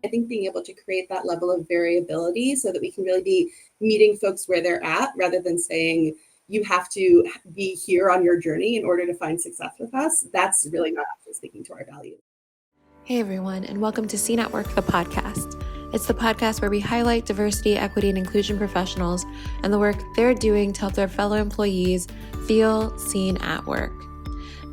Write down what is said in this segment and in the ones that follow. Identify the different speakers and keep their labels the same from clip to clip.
Speaker 1: I think being able to create that level of variability so that we can really be meeting folks where they're at rather than saying, you have to be here on your journey in order to find success with us. That's really not actually speaking to our values.
Speaker 2: Hey everyone, and welcome to Seen at Work, the podcast. It's the podcast where we highlight diversity, equity, and inclusion professionals and the work they're doing to help their fellow employees feel seen at work.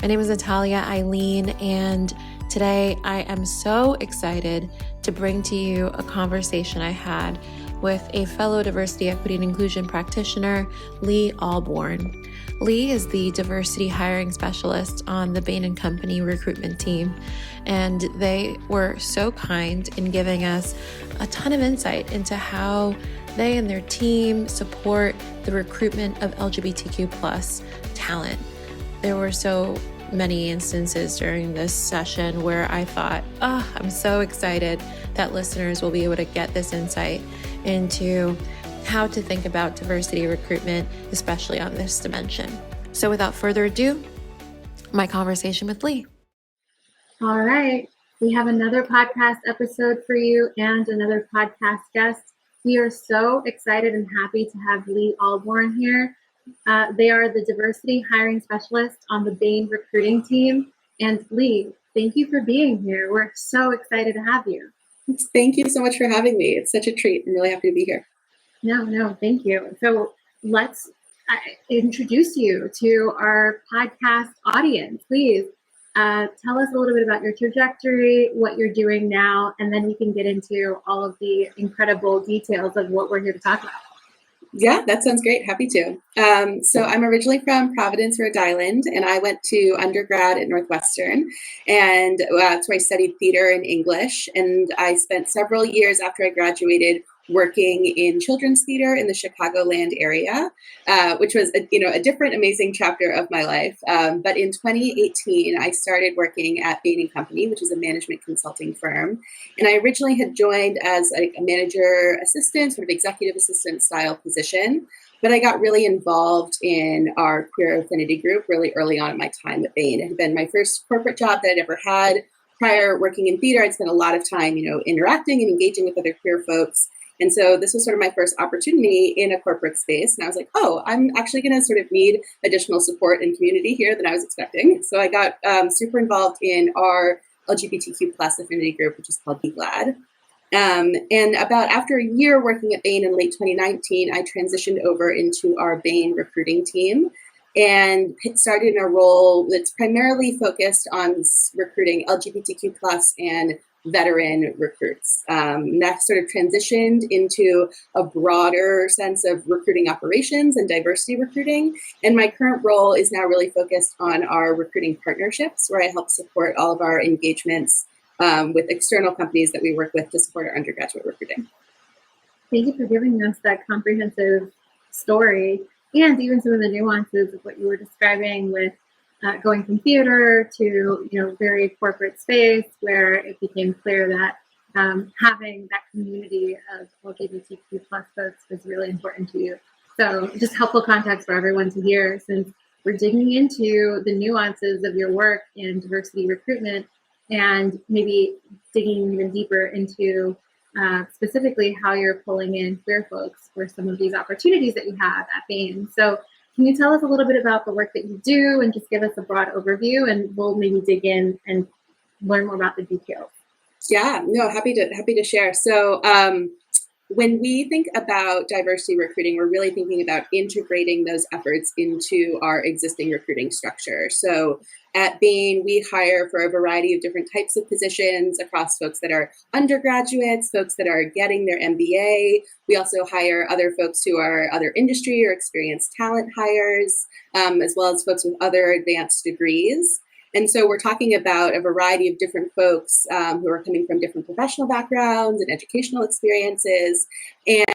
Speaker 2: My name is Natalia Eileen, and today I am so excited to bring to you a conversation I had with a fellow diversity, equity, and inclusion practitioner, Lee Ahlborn. Lee is the diversity hiring specialist on the Bain Company recruitment team, and they were so kind in giving us a ton of insight into how they and their team support the recruitment of LGBTQ plus talent. There were so many instances during this session where I thought, I'm so excited that listeners will be able to get this insight into how to think about diversity recruitment, especially on this dimension. So without further ado, my conversation with Lee.
Speaker 3: All right. We have another podcast episode for you and another podcast guest. We are so excited and happy to have Lee Ahlborn here. They are the diversity hiring specialist on the Bain recruiting team. And Lee, thank you for being here. We're so excited to have you.
Speaker 1: Thank you so much for having me. It's such a treat. I'm really happy to be here.
Speaker 3: No, thank you. So let's introduce you to our podcast audience. Please tell us a little bit about your trajectory, what you're doing now, and then we can get into all of the incredible details of what we're here to talk about.
Speaker 1: Yeah, that sounds great. Happy to. So I'm originally from Providence, Rhode Island, and I went to undergrad at Northwestern, and that's where I studied theater and English. And I spent several years after I graduated working in children's theater in the Chicagoland area, which was a different, amazing chapter of my life. But in 2018, I started working at Bain Company, which is a management consulting firm. And I originally had joined as a manager assistant, sort of executive assistant style position. But I got really involved in our queer affinity group really early on in my time at Bain. It had been my first corporate job that I'd ever had. Prior working in theater, I'd spent a lot of time, interacting and engaging with other queer folks. And so this was sort of my first opportunity in a corporate space. And I was like, I'm actually going to sort of need additional support and community here than I was expecting. So I got super involved in our LGBTQ plus affinity group, which is called BGLAD. And about after a year working at Bain in late 2019, I transitioned over into our Bain recruiting team and started in a role that's primarily focused on recruiting LGBTQ plus and veteran recruits. That sort of transitioned into a broader sense of recruiting operations and diversity recruiting. And my current role is now really focused on our recruiting partnerships, where I help support all of our engagements with external companies that we work with to support our undergraduate recruiting.
Speaker 3: Thank you for giving us that comprehensive story and even some of the nuances of what you were describing with going from theater to very corporate space, where it became clear that having that community of LGBTQ plus folks was really important to you. So just helpful context for everyone to hear, since we're digging into the nuances of your work in diversity recruitment and maybe digging even deeper into specifically how you're pulling in queer folks for some of these opportunities that you have at Bain. So can you tell us a little bit about the work that you do and just give us a broad overview, and we'll maybe dig in and learn more about the details?
Speaker 1: Yeah, no, happy to share. So when we think about diversity recruiting, we're really thinking about integrating those efforts into our existing recruiting structure. So at Bain, we hire for a variety of different types of positions across folks that are undergraduates, folks that are getting their MBA. We also hire other folks who are other industry or experienced talent hires, as well as folks with other advanced degrees. And so we're talking about a variety of different folks who are coming from different professional backgrounds and educational experiences.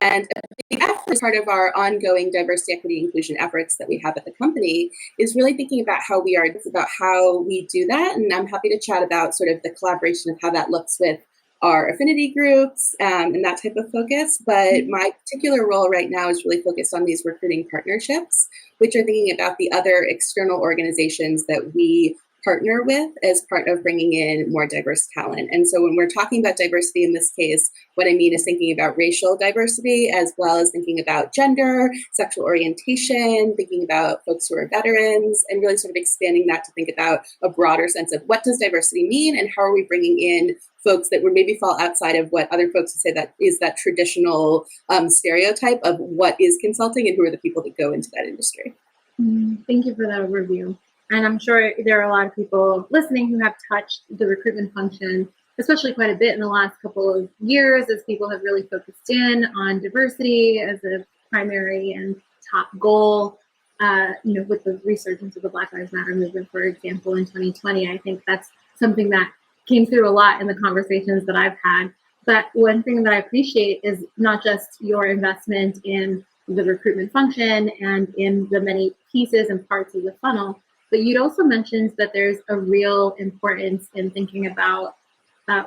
Speaker 1: And a big effort as part of our ongoing diversity, equity, inclusion efforts that we have at the company is really thinking about how we do that. And I'm happy to chat about sort of the collaboration of how that looks with our affinity groups and that type of focus. But my particular role right now is really focused on these recruiting partnerships, which are thinking about the other external organizations that we partner with as part of bringing in more diverse talent. And so when we're talking about diversity in this case, what I mean is thinking about racial diversity as well as thinking about gender, sexual orientation, thinking about folks who are veterans, and really sort of expanding that to think about a broader sense of what does diversity mean and how are we bringing in folks that would maybe fall outside of what other folks would say that is that traditional stereotype of what is consulting and who are the people that go into that industry.
Speaker 3: Thank you for that overview. And I'm sure there are a lot of people listening who have touched the recruitment function, especially quite a bit in the last couple of years as people have really focused in on diversity as a primary and top goal. With the resurgence of the Black Lives Matter movement, for example, in 2020, I think that's something that came through a lot in the conversations that I've had. But one thing that I appreciate is not just your investment in the recruitment function and in the many pieces and parts of the funnel, but you'd also mentioned that there's a real importance in thinking about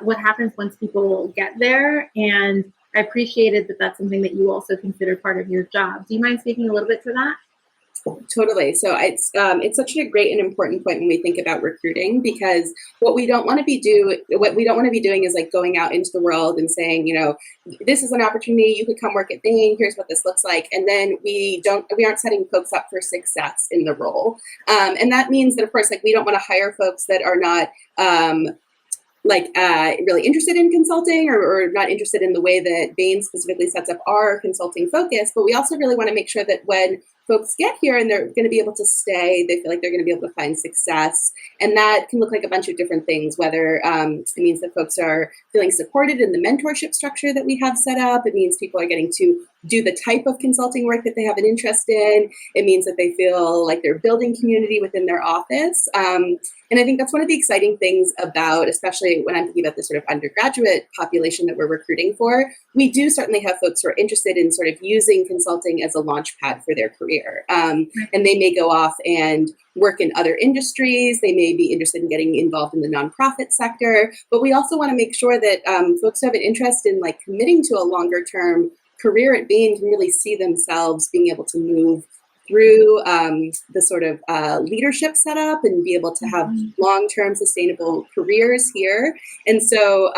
Speaker 3: what happens once people get there. And I appreciated that that's something that you also consider part of your job. Do you mind speaking a little bit to that?
Speaker 1: Totally. So it's such a great and important point when we think about recruiting, because what we don't want to be doing is like going out into the world and saying, this is an opportunity, you could come work at Bain, here's what this looks like. And then we aren't setting folks up for success in the role. And that means that, of course, like we don't want to hire folks that are not really interested in consulting or not interested in the way that Bain specifically sets up our consulting focus. But we also really want to make sure that when folks get here and they're going to be able to stay, they feel like they're going to be able to find success. And that can look like a bunch of different things, whether it means that folks are feeling supported in the mentorship structure that we have set up. It means people are getting to do the type of consulting work that they have an interest in. It means that they feel like they're building community within their office. And I think that's one of the exciting things about, especially when I'm thinking about the sort of undergraduate population that we're recruiting for, we do certainly have folks who are interested in sort of using consulting as a launch pad for their career. And they may go off and work in other industries. They may be interested in getting involved in the nonprofit sector. But we also want to make sure that folks who have an interest in like committing to a longer term career at Bain can really see themselves being able to move through the sort of leadership setup and be able to have long-term sustainable careers here. And so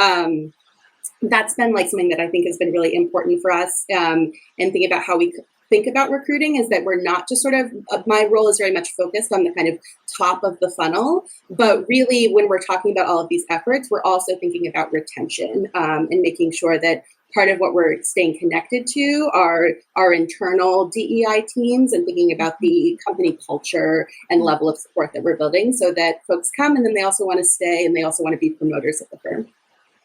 Speaker 1: that's been like something that I think has been really important for us. And thinking about how we think about recruiting is that we're not just sort of, my role is very much focused on the kind of top of the funnel, but really when we're talking about all of these efforts, we're also thinking about retention and making sure that part of what we're staying connected to are our internal DEI teams and thinking about the company culture and level of support that we're building so that folks come and then they also want to stay and they also want to be promoters at the firm.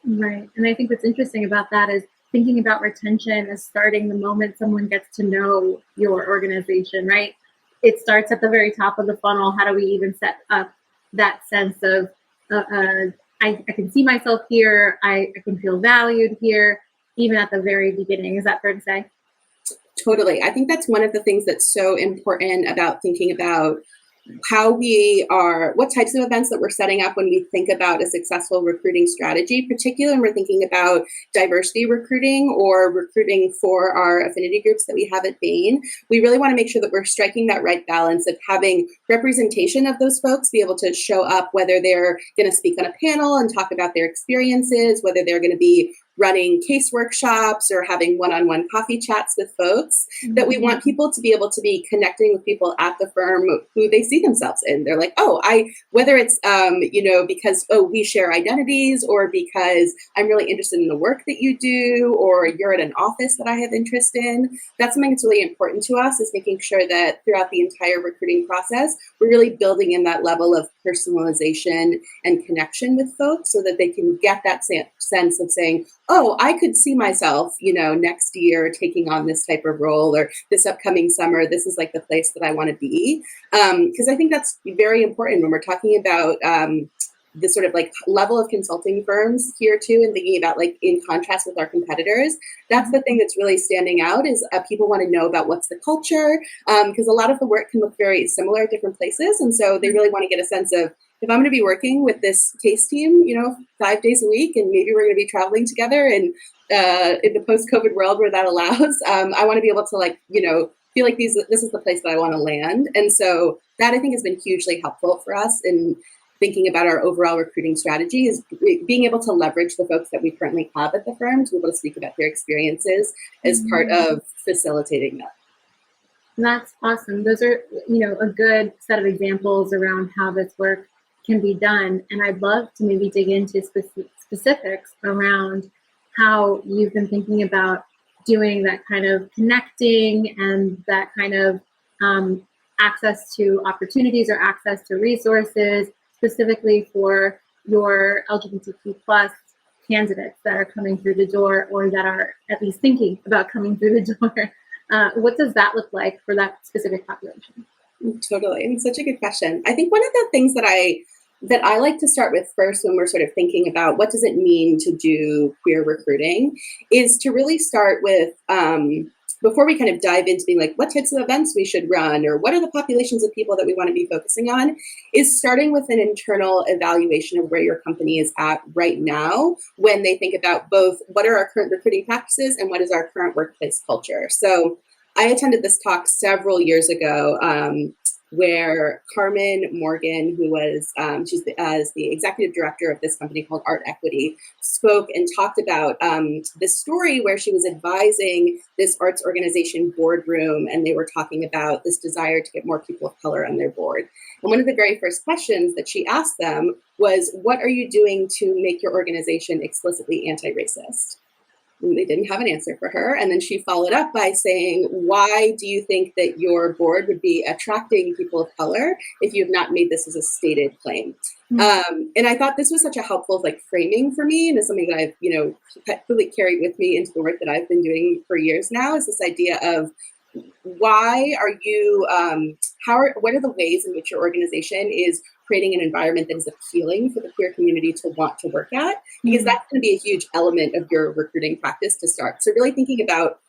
Speaker 3: Right. And I think what's interesting about that is thinking about retention as starting the moment someone gets to know your organization, right? It starts at the very top of the funnel. How do we even set up that sense of I can see myself here, I can feel valued here, even at the very beginning. Is that fair to say?
Speaker 1: Totally. I think that's one of the things that's so important about thinking about how what types of events that we're setting up when we think about a successful recruiting strategy, particularly when we're thinking about diversity recruiting or recruiting for our affinity groups that we have at Bain. We really want to make sure that we're striking that right balance of having representation of those folks be able to show up, whether they're going to speak on a panel and talk about their experiences, whether they're going to be running case workshops or having one-on-one coffee chats with folks, that we want people to be able to be connecting with people at the firm who they see themselves in. They're like, whether it's, because, we share identities or because I'm really interested in the work that you do, or you're at an office that I have interest in. That's something that's really important to us, is making sure that throughout the entire recruiting process, we're really building in that level of personalization and connection with folks so that they can get that sense of saying, I could see myself, next year taking on this type of role, or this upcoming summer, this is like the place that I want to be. Because I think that's very important when we're talking about the sort of like level of consulting firms here too, and thinking about like in contrast with our competitors. That's the thing that's really standing out is people want to know about what's the culture, because a lot of the work can look very similar at different places. And so they really want to get a sense of, if I'm going to be working with this case team, 5 days a week, and maybe we're going to be traveling together and in the post-COVID world where that allows, I want to be able to feel like this is the place that I want to land. And so that I think has been hugely helpful for us in thinking about our overall recruiting strategy is being able to leverage the folks that we currently have at the firm to be able to speak about their experiences as part of facilitating that.
Speaker 3: That's awesome. Those are, a good set of examples around how this work can be done. And I'd love to maybe dig into specifics around how you've been thinking about doing that kind of connecting and that kind of access to opportunities or access to resources, specifically for your LGBTQ plus candidates that are coming through the door or that are at least thinking about coming through the door. What does that look like for that specific population?
Speaker 1: Totally. It's such a good question. I think one of the things that I like to start with first when we're sort of thinking about what does it mean to do queer recruiting is to really start with, before we kind of dive into being like, what types of events we should run or what are the populations of people that we want to be focusing on, is starting with an internal evaluation of where your company is at right now when they think about both what are our current recruiting practices and what is our current workplace culture. So I attended this talk several years ago where Carmen Morgan, who was she's the executive director of this company called Art Equity, spoke and talked about this story where she was advising this arts organization boardroom, and they were talking about this desire to get more people of color on their board. And one of the very first questions that she asked them was, what are you doing to make your organization explicitly anti-racist? And they didn't have an answer for her. And then she followed up by saying, why do you think that your board would be attracting people of color if you have not made this as a stated claim? And I thought this was such a helpful framing for me, and it's something that I've really carried with me into the work that I've been doing for years now, is this idea of why are you, what are the ways in which your organization is creating an environment that is appealing for the queer community to want to work at, because that's going to be a huge element of your recruiting practice to start. So really thinking about,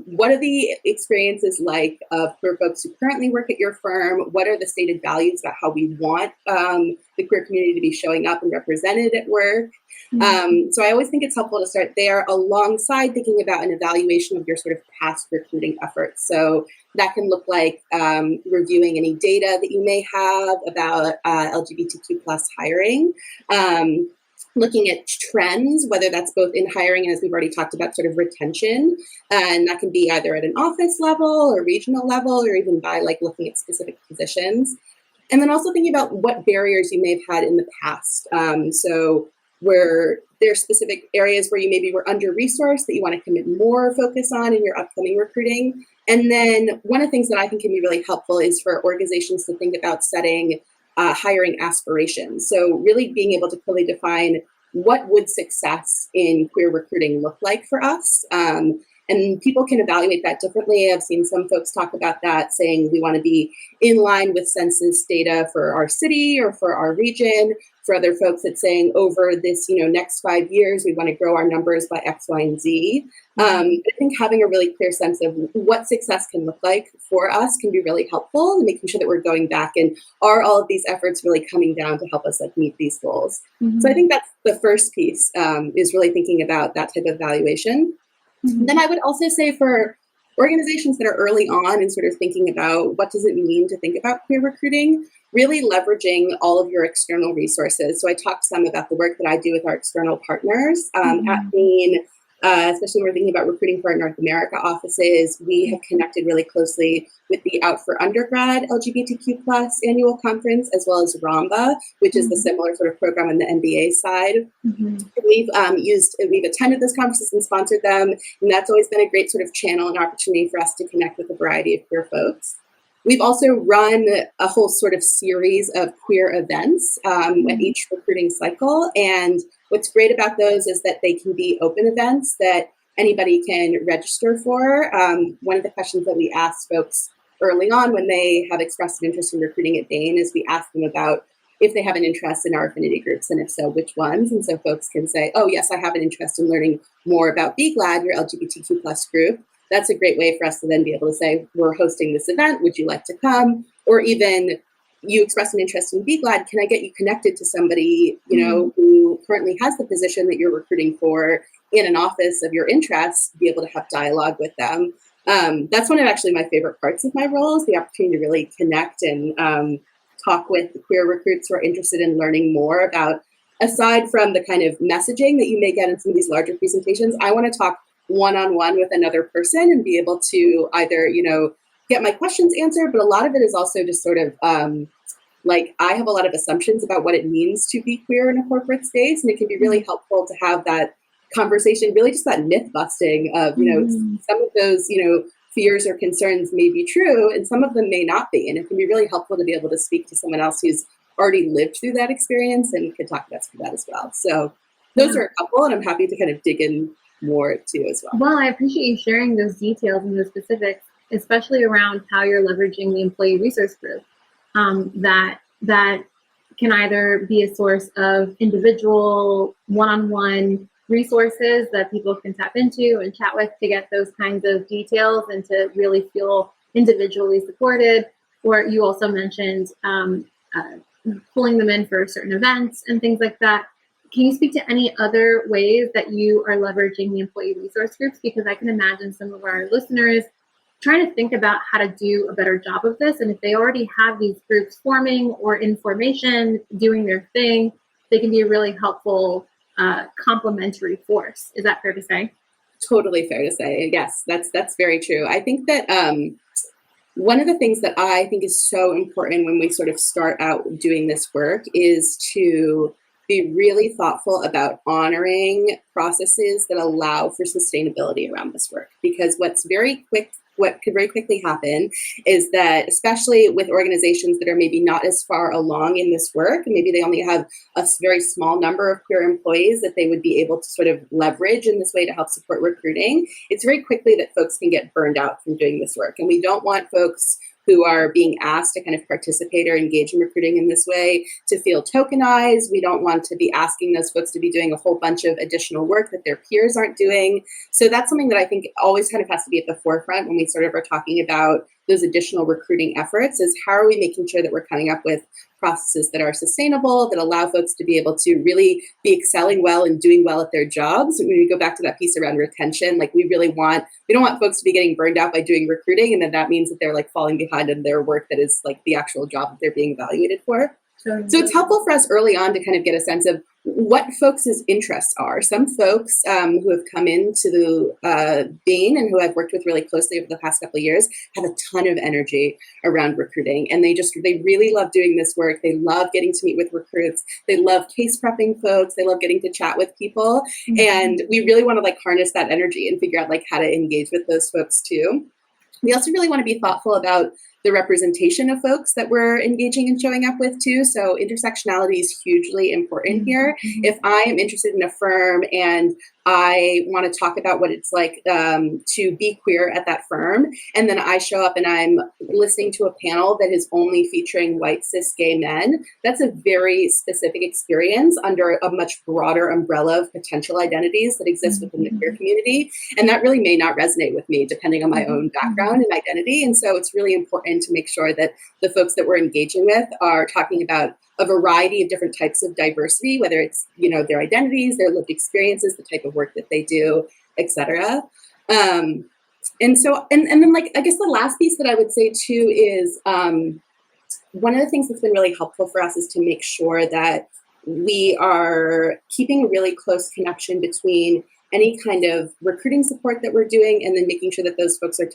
Speaker 1: what are the experiences like of queer folks who currently work at your firm? What are the stated values about how we want the queer community to be showing up and represented at work? So I always think it's helpful to start there alongside thinking about an evaluation of your sort of past recruiting efforts. So that can look like reviewing any data that you may have about LGBTQ plus hiring, looking at trends, whether that's both in hiring and, as we've already talked about, sort of retention. And that can be either at an office level or regional level, or even by looking at specific positions. And then also thinking about what barriers you may have had in the past. So where there's specific areas where you maybe were under-resourced that you want to commit more focus on in your upcoming recruiting. And then one of the things that I think can be really helpful is for organizations to think about setting hiring aspirations. So really being able to clearly define what would success in queer recruiting look like for us. And people can evaluate that differently. I've seen some folks talk about that, saying we want to be in line with census data for our city or for our region. For other folks, it's saying over this next 5 years, we want to grow our numbers by X, Y, and Z. I think having a really clear sense of what success can look like for us can be really helpful in making sure that we're going back and are all of these efforts really coming down to help us meet these goals. So I think that's the first piece, is really thinking about that type of evaluation. Then I would also say for organizations that are early on and sort of thinking about what does it mean to think about queer recruiting, really leveraging all of your external resources. So I talked some about the work that I do with our external partners at Bain, especially when we're thinking about recruiting for our North America offices. We have connected really closely with the Out for Undergrad LGBTQ plus annual conference, as well as RAMBA, which is the similar sort of program on the MBA side. We've attended those conferences and sponsored them, and that's always been a great sort of channel and opportunity for us to connect with a variety of queer folks. We've also run a whole sort of series of queer events at each recruiting cycle. And what's great about those is that they can be open events that anybody can register for. One of the questions that we ask folks early on when they have expressed an interest in recruiting at Bain is we ask them about if they have an interest in our affinity groups, and if so, which ones. And so folks can say, oh, yes, I have an interest in learning more about BGLAD, your LGBTQ plus group. That's a great way for us to then be able to say, we're hosting this event, would you like to come? Or even, you express an interest in BGLAD, can I get you connected to somebody, who currently has the position that you're recruiting for in an office of your interests, be able to have dialogue with them. That's one of actually my favorite parts of my role, is the opportunity to really connect and talk with queer recruits who are interested in learning more about, aside from the kind of messaging that you may get in some of these larger presentations, I want to talk one-on-one with another person and be able to either, get my questions answered, but a lot of it is also just sort of like I have a lot of assumptions about what it means to be queer in a corporate space, and it can be really helpful to have that conversation, really just that myth busting of, some of those, fears or concerns may be true and some of them may not be. And it can be really helpful to be able to speak to someone else who's already lived through that experience and could talk to us through that as well. So those are a couple, and I'm happy to kind of dig in more too as well.
Speaker 3: Well, I appreciate you sharing those details and those specifics, especially around how you're leveraging the employee resource group. That can either be a source of individual one-on-one resources that people can tap into and chat with to get those kinds of details and to really feel individually supported. Or you also mentioned pulling them in for certain events and things like that. Can you speak to any other ways that you are leveraging the employee resource groups? Because I can imagine some of our listeners trying to think about how to do a better job of this. And if they already have these groups forming or in formation, doing their thing, they can be a really helpful complementary force. Is that fair to say?
Speaker 1: Totally fair to say. Yes, that's very true. I think that one of the things that I think is so important when we sort of start out doing this work is to be really thoughtful about honoring processes that allow for sustainability around this work. Because what could very quickly happen is that, especially with organizations that are maybe not as far along in this work, and maybe they only have a very small number of queer employees that they would be able to sort of leverage in this way to help support recruiting, it's very quickly that folks can get burned out from doing this work. And we don't want folks who are being asked to kind of participate or engage in recruiting in this way to feel tokenized. We don't want to be asking those folks to be doing a whole bunch of additional work that their peers aren't doing. So that's something that I think always kind of has to be at the forefront when we sort of are talking about those additional recruiting efforts, is how are we making sure that we're coming up with processes that are sustainable, that allow folks to be able to really be excelling well and doing well at their jobs. When we go back to that piece around retention, like we don't want folks to be getting burned out by doing recruiting, and then that means that they're like falling behind in their work that is like the actual job that they're being evaluated for. So it's helpful for us early on to kind of get a sense of what folks' interests are. Some folks who have come into the Bain and who I've worked with really closely over the past couple of years have a ton of energy around recruiting. And they really love doing this work. They love getting to meet with recruits. They love case prepping folks. They love getting to chat with people. Mm-hmm. And we really want to like harness that energy and figure out like how to engage with those folks too. We also really want to be thoughtful about the representation of folks that we're engaging and showing up with too. So intersectionality is hugely important here. Mm-hmm. If I am interested in a firm and I want to talk about what it's like to be queer at that firm, and then I show up and I'm listening to a panel that is only featuring white cis gay men, that's a very specific experience under a much broader umbrella of potential identities that exist within the queer community. And that really may not resonate with me depending on my own background and identity. And so it's really important to make sure that the folks that we're engaging with are talking about a variety of different types of diversity, whether it's, their identities, their lived experiences, the type of work that they do, et cetera. And then like, I guess the last piece that I would say too is one of the things that's been really helpful for us is to make sure that we are keeping a really close connection between any kind of recruiting support that we're doing, and then making sure that those folks are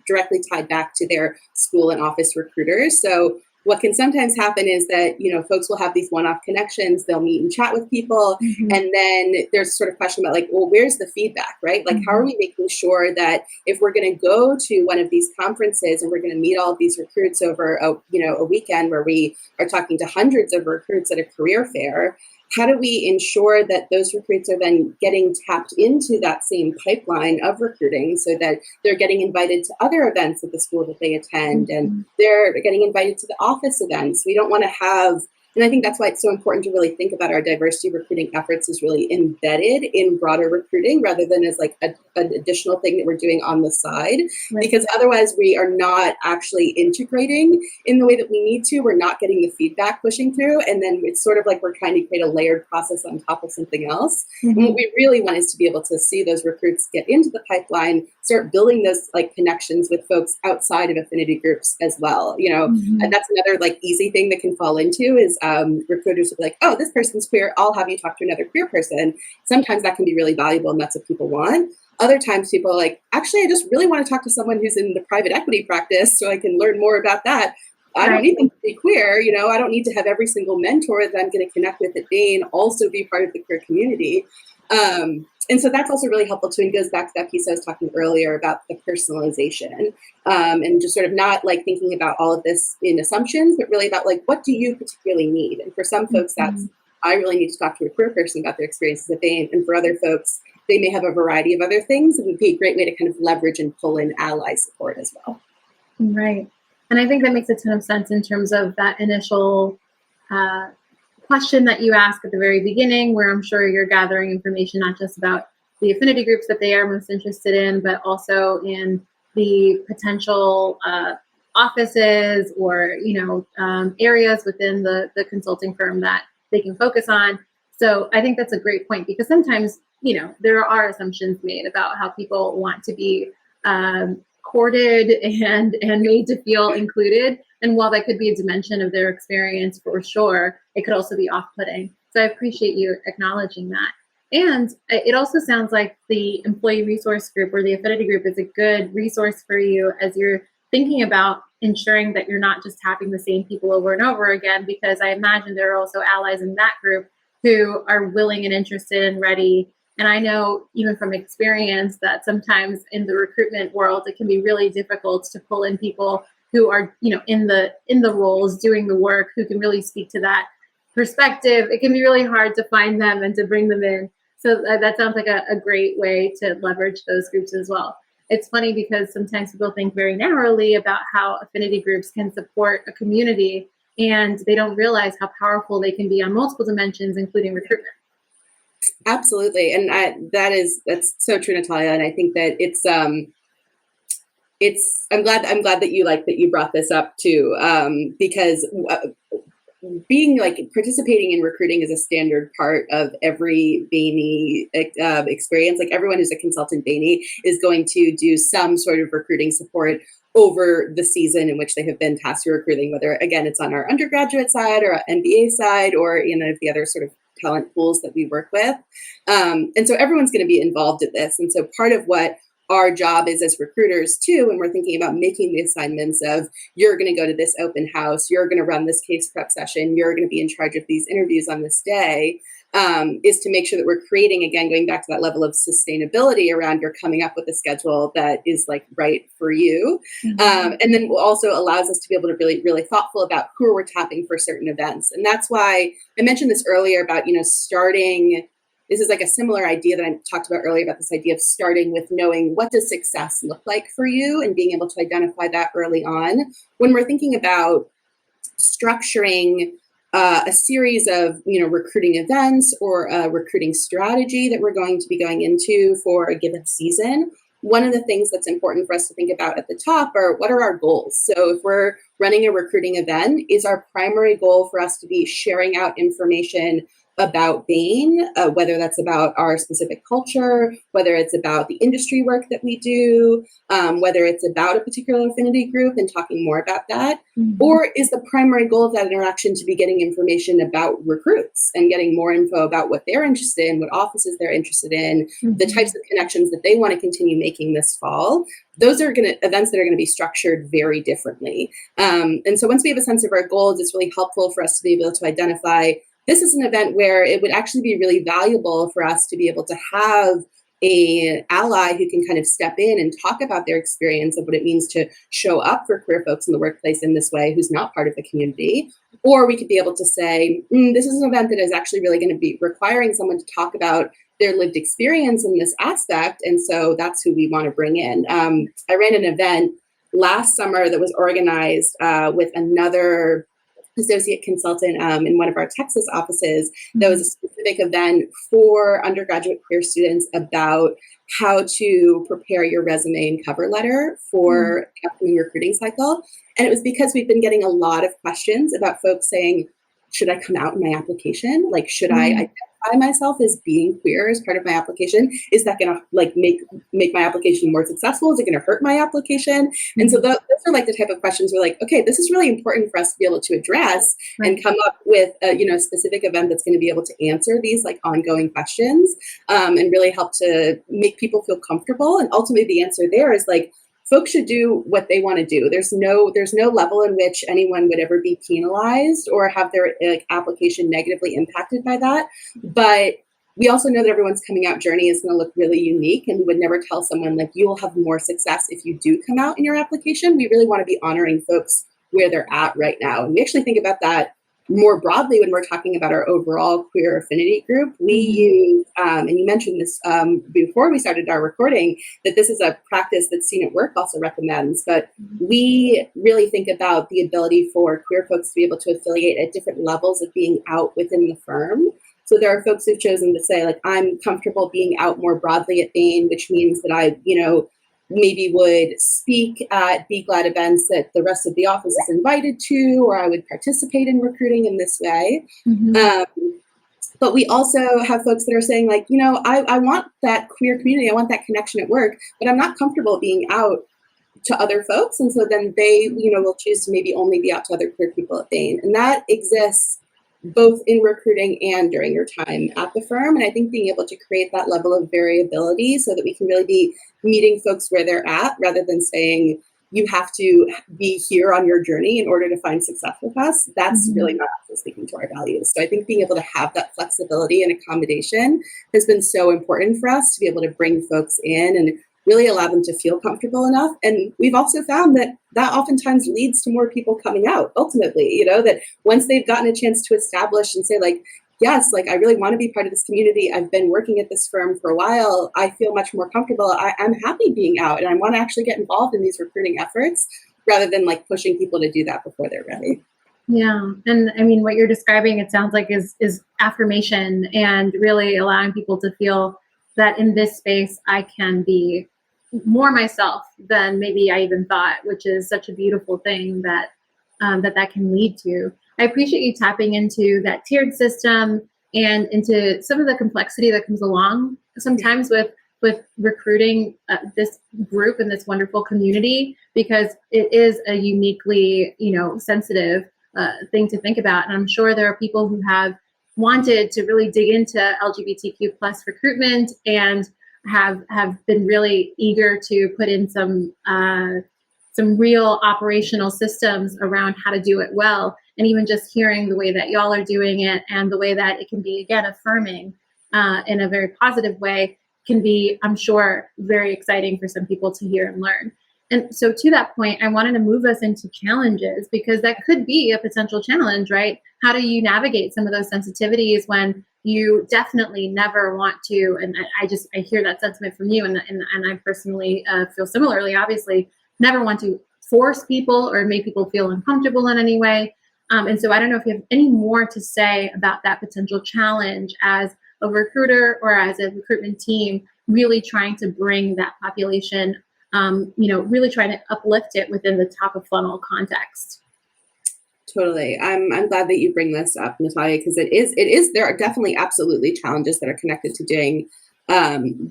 Speaker 1: directly tied back to their school and office recruiters. So what can sometimes happen is that, folks will have these one-off connections, they'll meet and chat with people, and then there's sort of question about like, well, where's the feedback, right? Like, how are we making sure that if we're going to go to one of these conferences and we're going to meet all of these recruits over a weekend where we are talking to hundreds of recruits at a career fair, how do we ensure that those recruits are then getting tapped into that same pipeline of recruiting so that they're getting invited to other events at the school that they attend and they're getting invited to the office events? We don't want to have, and I think that's why it's so important to really think about our diversity recruiting efforts as really embedded in broader recruiting rather than as like an additional thing that we're doing on the side, because otherwise we are not actually integrating in the way that we need to. We're not getting the feedback pushing through, and then it's sort of like we're trying to create a layered process on top of something else. And what we really want is to be able to see those recruits get into the pipeline, start building those like connections with folks outside of affinity groups as well. And that's another like easy thing that can fall into is recruiters will be like, oh, this person's queer, I'll have you talk to another queer person. Sometimes that can be really valuable and that's what people want. Other times people are like, actually, I just really want to talk to someone who's in the private equity practice so I can learn more about that. I don't need them to be queer, I don't need to have every single mentor that I'm going to connect with at Bain also be part of the queer community. And so that's also really helpful too, and goes back to that piece I was talking earlier about the personalization, and just sort of not like thinking about all of this in assumptions, but really about like, what do you particularly need? And for some folks, that's, I really need to talk to a queer person about their experiences at Bain. And for other folks, they may have a variety of other things. It would be a great way to kind of leverage and pull in ally support as well.
Speaker 3: Right. And I think that makes a ton of sense in terms of that initial question that you ask at the very beginning, where I'm sure you're gathering information, not just about the affinity groups that they are most interested in, but also in the potential offices or, areas within the consulting firm that they can focus on. So I think that's a great point, because sometimes, there are assumptions made about how people want to be courted and made to feel included. And while that could be a dimension of their experience for sure, it could also be off-putting. So I appreciate you acknowledging that. And it also sounds like the employee resource group or the affinity group is a good resource for you as you're thinking about ensuring that you're not just tapping the same people over and over again, because I imagine there are also allies in that group who are willing and interested and ready. And I know even from experience that sometimes in the recruitment world, it can be really difficult to pull in people who are, in the roles doing the work, who can really speak to that perspective. It can be really hard to find them and to bring them in. So that sounds like a great way to leverage those groups as well. It's funny because sometimes people think very narrowly about how affinity groups can support a community, and they don't realize how powerful they can be on multiple dimensions, including recruitment.
Speaker 1: Absolutely. And that's so true, Natalia. And I think that I'm glad that you brought this up too, because being like participating in recruiting is a standard part of every Bainey experience. Like everyone who's a consultant Bainey is going to do some sort of recruiting support over the season in which they have been tasked with recruiting, whether again, it's on our undergraduate side or MBA side, or the other sort of talent pools that we work with. And so everyone's going to be involved in this. And so part of what our job is as recruiters too, when we're thinking about making the assignments of, you're going to go to this open house, you're going to run this case prep session, you're going to be in charge of these interviews on this day, is to make sure that we're creating, again, going back to that level of sustainability around you're coming up with a schedule that is like right for you. And then also allows us to be able to really, really thoughtful about who we're tapping for certain events. And that's why I mentioned this earlier about, starting. This is like a similar idea that I talked about earlier about this idea of starting with knowing what does success look like for you and being able to identify that early on. When we're thinking about structuring a series of, recruiting events or a recruiting strategy that we're going to be going into for a given season, one of the things that's important for us to think about at the top are what are our goals? So if we're running a recruiting event, is our primary goal for us to be sharing out information about Bain, whether that's about our specific culture, whether it's about the industry work that we do, whether it's about a particular affinity group and talking more about that, or is the primary goal of that interaction to be getting information about recruits and getting more info about what they're interested in, what offices they're interested in, the types of connections that they want to continue making this fall. Those are events that are going to be structured very differently. And so once we have a sense of our goals, it's really helpful for us to be able to identify this is an event where it would actually be really valuable for us to be able to have an ally who can kind of step in and talk about their experience of what it means to show up for queer folks in the workplace in this way who's not part of the community. Or we could be able to say, this is an event that is actually really going to be requiring someone to talk about their lived experience in this aspect. And so that's who we want to bring in. I ran an event last summer that was organized with another associate consultant in one of our Texas offices. That was a specific event for undergraduate queer students about how to prepare your resume and cover letter for the upcoming recruiting cycle. And it was because we've been getting a lot of questions about folks saying, should I come out in my application? Like, should I identify identify myself as being queer as part of my application? Is that going to like make my application more successful? Is it going to hurt my application? And so those are like the type of questions where like, okay, this is really important for us to be able to address and come up with a, a specific event that's going to be able to answer these like ongoing questions, and really help to make people feel comfortable. And ultimately the answer there is like, folks should do what they want to do. There's no level in which anyone would ever be penalized or have their application negatively impacted by that. But we also know that everyone's coming out journey is going to look really unique, and we would never tell someone like you will have more success if you do come out in your application. We really want to be honoring folks where they're at right now. And we actually think about that more broadly when we're talking about our overall queer affinity group. We use, and you mentioned this before we started our recording, that this is a practice that Seen at Work also recommends, but we really think about the ability for queer folks to be able to affiliate at different levels of being out within the firm. So there are folks who've chosen to say, like, I'm comfortable being out more broadly at Bain, which means that I, maybe would speak at BGLAD events that the rest of the office is invited to, or I would participate in recruiting in this way. But we also have folks that are saying like, I want that queer community, I want that connection at work, but I'm not comfortable being out to other folks. And so then they, will choose to maybe only be out to other queer people at Bain. And that exists both in recruiting and during your time at the firm. And I think being able to create that level of variability so that we can really be meeting folks where they're at, rather than saying you have to be here on your journey in order to find success with us, that's really not speaking to our values. So I think being able to have that flexibility and accommodation has been so important for us to be able to bring folks in and really allow them to feel comfortable enough. And we've also found that oftentimes leads to more people coming out ultimately, that once they've gotten a chance to establish and say like, yes, like I really want to be part of this community. I've been working at this firm for a while. I feel much more comfortable. I'm happy being out and I want to actually get involved in these recruiting efforts rather than like pushing people to do that before they're ready.
Speaker 3: Yeah. And I mean, what you're describing, it sounds like is affirmation and really allowing people to feel that in this space, I can be more myself than maybe I even thought, which is such a beautiful thing that that can lead to. I appreciate you tapping into that tiered system and into some of the complexity that comes along sometimes with recruiting this group and this wonderful community, because it is a uniquely, sensitive thing to think about. And I'm sure there are people who have wanted to really dig into LGBTQ plus recruitment and have been really eager to put in some real operational systems around how to do it well. And even just hearing the way that y'all are doing it and the way that it can be, again, affirming in a very positive way can be, I'm sure, very exciting for some people to hear and learn. And so to that point, I wanted to move us into challenges, because that could be a potential challenge, right? How do you navigate some of those sensitivities when you definitely never want to, and I hear that sentiment from you, and I personally feel similarly, obviously, never want to force people or make people feel uncomfortable in any way. And so I don't know if you have any more to say about that potential challenge as a recruiter or as a recruitment team, really trying to bring that population, really trying to uplift it within the top of funnel context.
Speaker 1: Totally. I'm glad that you bring this up, Natalia, because it is, there are definitely absolutely challenges that are connected to doing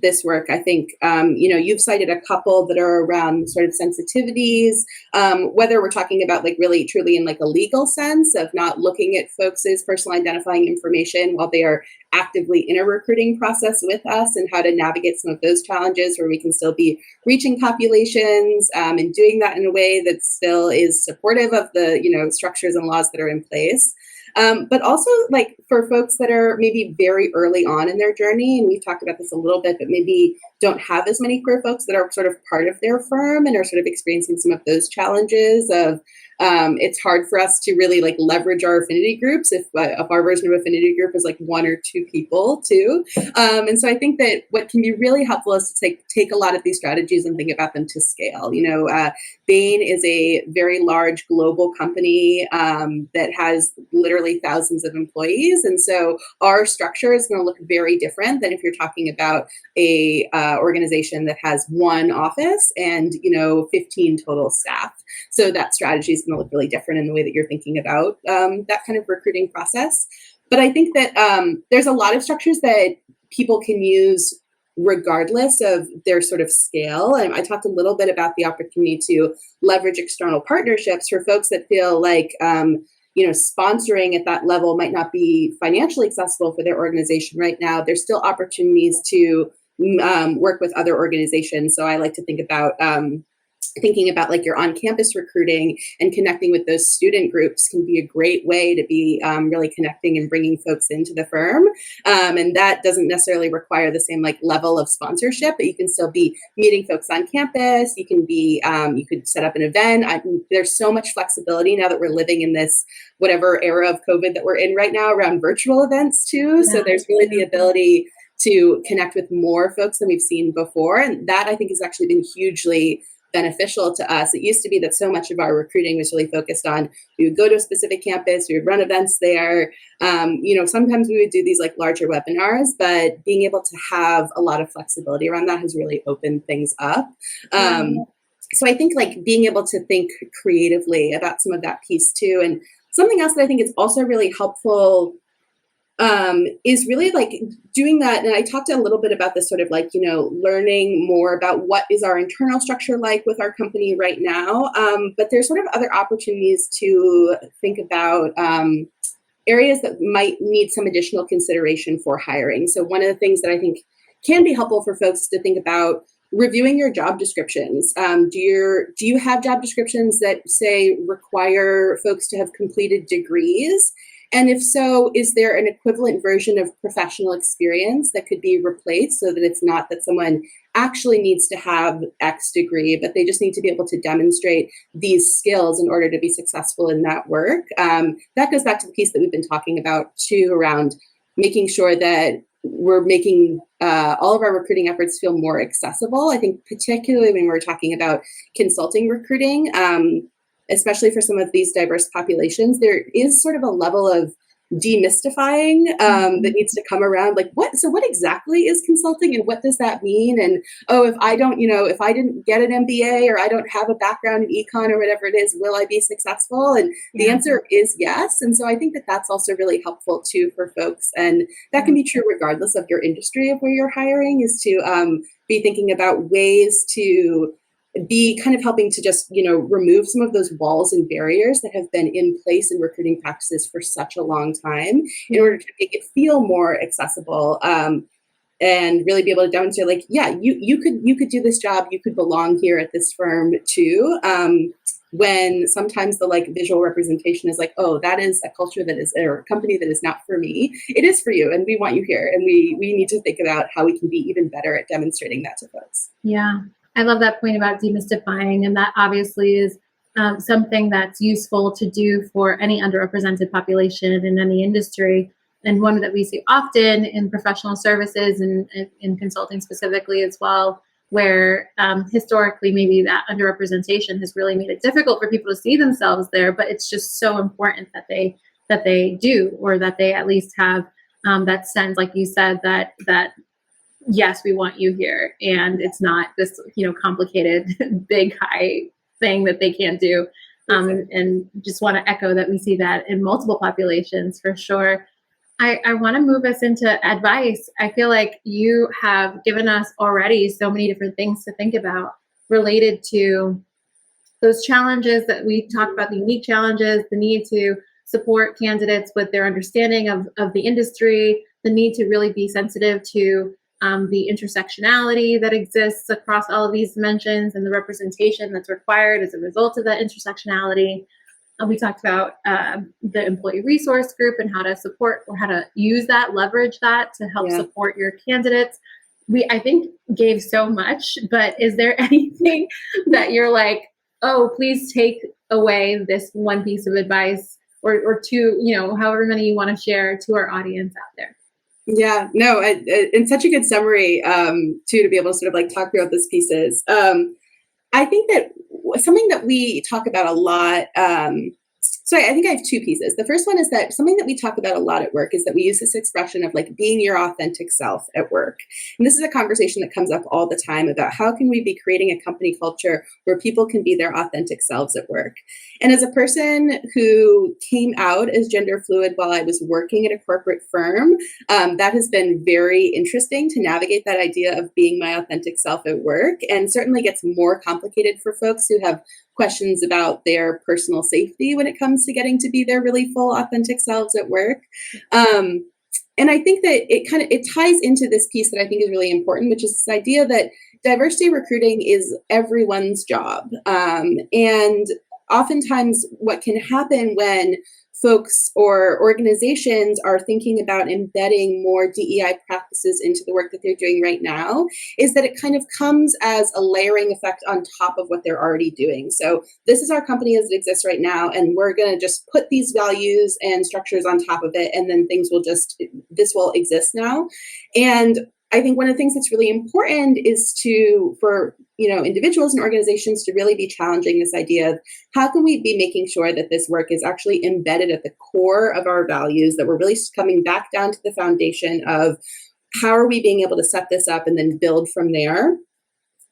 Speaker 1: this work. I think, you've cited a couple that are around sort of sensitivities, whether we're talking about like really truly in like a legal sense of not looking at folks' personal identifying information while they are actively in a recruiting process with us, and how to navigate some of those challenges where we can still be reaching populations and doing that in a way that still is supportive of the, structures and laws that are in place. But also like for folks that are maybe very early on in their journey, and we've talked about this a little bit, but maybe don't have as many queer folks that are sort of part of their firm and are sort of experiencing some of those challenges of, it's hard for us to really like leverage our affinity groups if our version of affinity group is like one or two people too. And so I think that what can be really helpful is to take a lot of these strategies and think about them to scale. Bain is a very large global company that has literally thousands of employees. And so our structure is going to look very different than if you're talking about a organization that has one office and 15 total staff. So that strategy is going to look really different in the way that you're thinking about that kind of recruiting process. But I think that there's a lot of structures that people can use regardless of their sort of scale. And I talked a little bit about the opportunity to leverage external partnerships for folks that feel like, sponsoring at that level might not be financially accessible for their organization right now. There's still opportunities to work with other organizations. So I like to think about thinking about like your on-campus recruiting and connecting with those student groups can be a great way to be really connecting and bringing folks into the firm. And that doesn't necessarily require the same like level of sponsorship, but you can still be meeting folks on campus. You can be, you could set up an event. There's so much flexibility now that we're living in this whatever era of COVID that we're in right now around virtual events too. Yeah. So there's really the ability to connect with more folks than we've seen before. And that I think has actually been hugely beneficial to us. It used to be that so much of our recruiting was really focused on, we would go to a specific campus, we would run events there. Sometimes we would do these like larger webinars, but being able to have a lot of flexibility around that has really opened things up. So I think like being able to think creatively about some of that piece too. And something else that I think is also really helpful is really like doing that. And I talked a little bit about this sort of like, learning more about what is our internal structure like with our company right now. But there's sort of other opportunities to think about areas that might need some additional consideration for hiring. So one of the things that I think can be helpful for folks to think about reviewing your job descriptions. Do you have job descriptions that say require folks to have completed degrees? And if so, is there an equivalent version of professional experience that could be replaced so that it's not that someone actually needs to have X degree, but they just need to be able to demonstrate these skills in order to be successful in that work? That goes back to the piece that we've been talking about too, around making sure that we're making all of our recruiting efforts feel more accessible. I think particularly when we're talking about consulting recruiting, especially for some of these diverse populations, there is sort of a level of demystifying that needs to come around. Like, what exactly is consulting and what does that mean? And, if I didn't get an MBA or I don't have a background in econ or whatever it is, will I be successful? And the answer is yes. And so I think that that's also really helpful too for folks. And that can be true regardless of your industry of where you're hiring, is to be thinking about ways to be kind of helping to just, remove some of those walls and barriers that have been in place in recruiting practices for such a long time in order to make it feel more accessible and really be able to demonstrate like, yeah, you could do this job, you could belong here at this firm too. When sometimes the like visual representation is like, oh, that is a culture that is, or a company that is not for me. It is for you, and we want you here, and we need to think about how we can be even better at demonstrating that to folks.
Speaker 3: Yeah. I love that point about demystifying, and that obviously is something that's useful to do for any underrepresented population in any industry, and one that we see often in professional services and in consulting specifically as well, where historically maybe that underrepresentation has really made it difficult for people to see themselves there, but it's just so important that they do, or that they at least have that sense, like you said, that yes, we want you here, and it's not this, complicated, big, high thing that they can't do. And just want to echo that we see that in multiple populations for sure. I want to move us into advice. I feel like you have given us already so many different things to think about related to those challenges that we talked about, the unique challenges, the need to support candidates with their understanding of the industry, the need to really be sensitive to the intersectionality that exists across all of these dimensions and the representation that's required as a result of that intersectionality. We talked about the employee resource group and how to support, or how to use that, leverage that to help support your candidates. I think gave so much, but is there anything that you're like, oh, please take away this one piece of advice or two, however many you want to share to our audience out there?
Speaker 1: Yeah, no, and such a good summary too, to be able to sort of like talk throughout these pieces. I think that something that we talk about a lot So I think I have two pieces. The first one is that something that we talk about a lot at work is that we use this expression of like being your authentic self at work. And this is a conversation that comes up all the time about how can we be creating a company culture where people can be their authentic selves at work. And as a person who came out as gender fluid while I was working at a corporate firm, that has been very interesting to navigate that idea of being my authentic self at work, and certainly gets more complicated for folks who have questions about their personal safety when it comes to getting to be their really full authentic selves at work. And I think that it ties into this piece that I think is really important, which is this idea that diversity recruiting is everyone's job. And oftentimes what can happen when folks or organizations are thinking about embedding more DEI practices into the work that they're doing right now is that it kind of comes as a layering effect on top of what they're already doing. So this is our company as it exists right now, and we're going to just put these values and structures on top of it, and then this will exist now. And I think one of the things that's really important is for individuals and organizations to really be challenging this idea of how can we be making sure that this work is actually embedded at the core of our values, that we're really coming back down to the foundation of how are we being able to set this up and then build from there.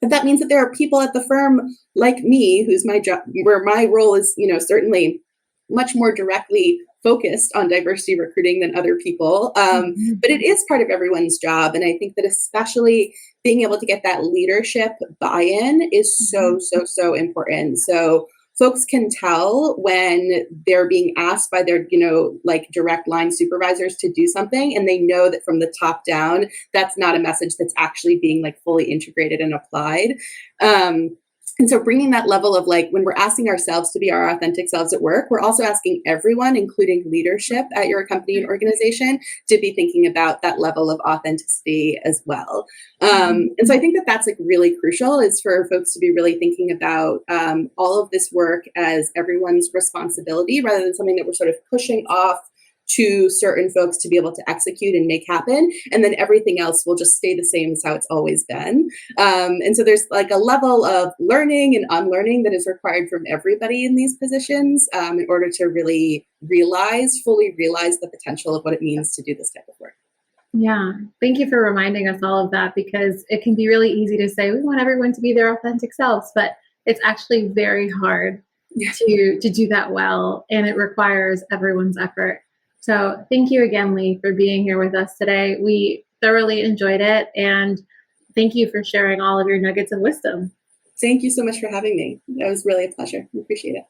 Speaker 1: But that means that there are people at the firm like me, who's my job, where my role is, certainly much more directly focused on diversity recruiting than other people. But it is part of everyone's job. And I think that especially being able to get that leadership buy-in is so important. So folks can tell when they're being asked by their, direct line supervisors to do something, and they know that from the top down, that's not a message that's actually being fully integrated and applied. And so bringing that level of when we're asking ourselves to be our authentic selves at work, we're also asking everyone, including leadership at your company and organization, to be thinking about that level of authenticity as well. And so I think that that's really crucial, is for folks to be really thinking about all of this work as everyone's responsibility, rather than something that we're sort of pushing off to certain folks to be able to execute and make happen, and then everything else will just stay the same as how it's always been. And so there's a level of learning and unlearning that is required from everybody in these positions in order to really fully realize the potential of what it means to do this type of work.
Speaker 3: Yeah, thank you for reminding us all of that, because it can be really easy to say we want everyone to be their authentic selves, but it's actually very hard to do that well, and it requires everyone's effort. So thank you again, Lee, for being here with us today. We thoroughly enjoyed it, and thank you for sharing all of your nuggets of wisdom.
Speaker 1: Thank you so much for having me. That was really a pleasure. I appreciate it.